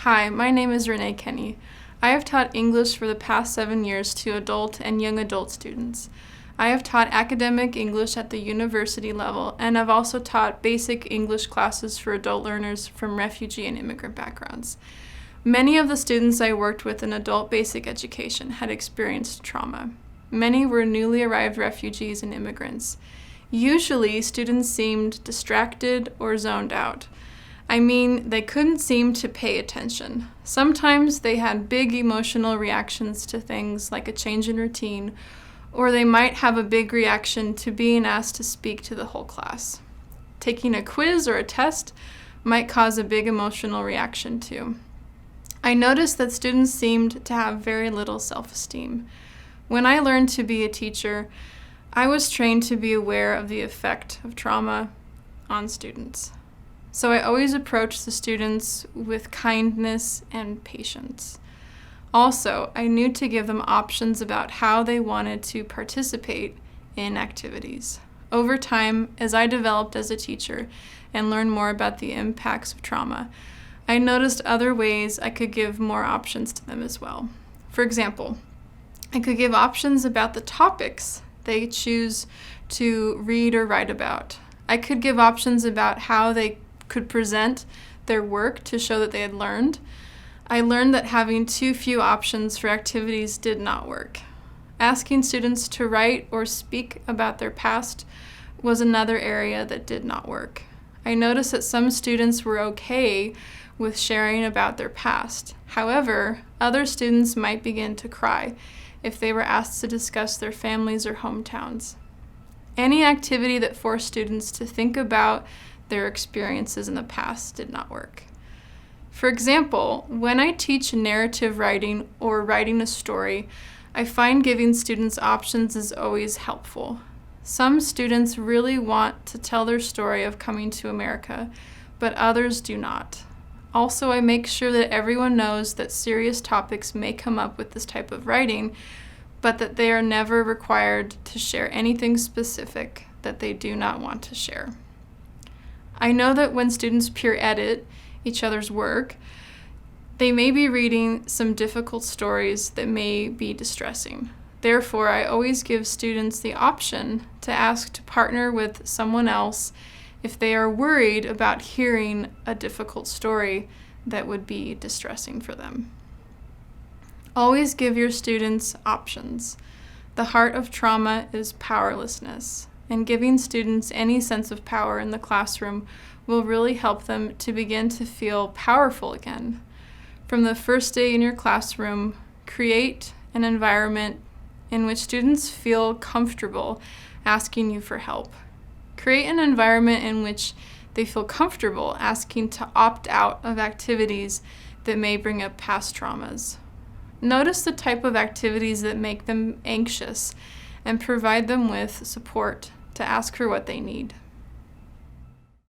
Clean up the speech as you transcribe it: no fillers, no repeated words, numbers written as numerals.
Hi, my name is Renee Kenney. I have taught English for the past 7 years to adult and young adult students. I have taught academic English at the university level, and I've also taught basic English classes for adult learners from refugee and immigrant backgrounds. Many of the students I worked with in adult basic education had experienced trauma. Many were newly arrived refugees and immigrants. Usually, students seemed distracted or zoned out. I mean, they couldn't seem to pay attention. Sometimes they had big emotional reactions to things like a change in routine, or they might have a big reaction to being asked to speak to the whole class. Taking a quiz or a test might cause a big emotional reaction too. I noticed that students seemed to have very little self-esteem. When I learned to be a teacher, I was trained to be aware of the effect of trauma on students. So I always approached the students with kindness and patience. Also, I knew to give them options about how they wanted to participate in activities. Over time, as I developed as a teacher and learned more about the impacts of trauma, I noticed other ways I could give more options to them as well. For example, I could give options about the topics they choose to read or write about. I could give options about how they could present their work to show that they had learned. I learned that having too few options for activities did not work. Asking students to write or speak about their past was another area that did not work. I noticed that some students were okay with sharing about their past. However, other students might begin to cry if they were asked to discuss their families or hometowns. Any activity that forced students to think about their experiences in the past did not work. For example, when I teach narrative writing or writing a story, I find giving students options is always helpful. Some students really want to tell their story of coming to America, but others do not. Also, I make sure that everyone knows that serious topics may come up with this type of writing, but that they are never required to share anything specific that they do not want to share. I know that when students peer edit each other's work, they may be reading some difficult stories that may be distressing. Therefore, I always give students the option to ask to partner with someone else if they are worried about hearing a difficult story that would be distressing for them. Always give your students options. The heart of trauma is powerlessness, and giving students any sense of power in the classroom will really help them to begin to feel powerful again. From the first day in your classroom, create an environment in which students feel comfortable asking you for help. Create an environment in which they feel comfortable asking to opt out of activities that may bring up past traumas. Notice the type of activities that make them anxious and provide them with support to ask for what they need.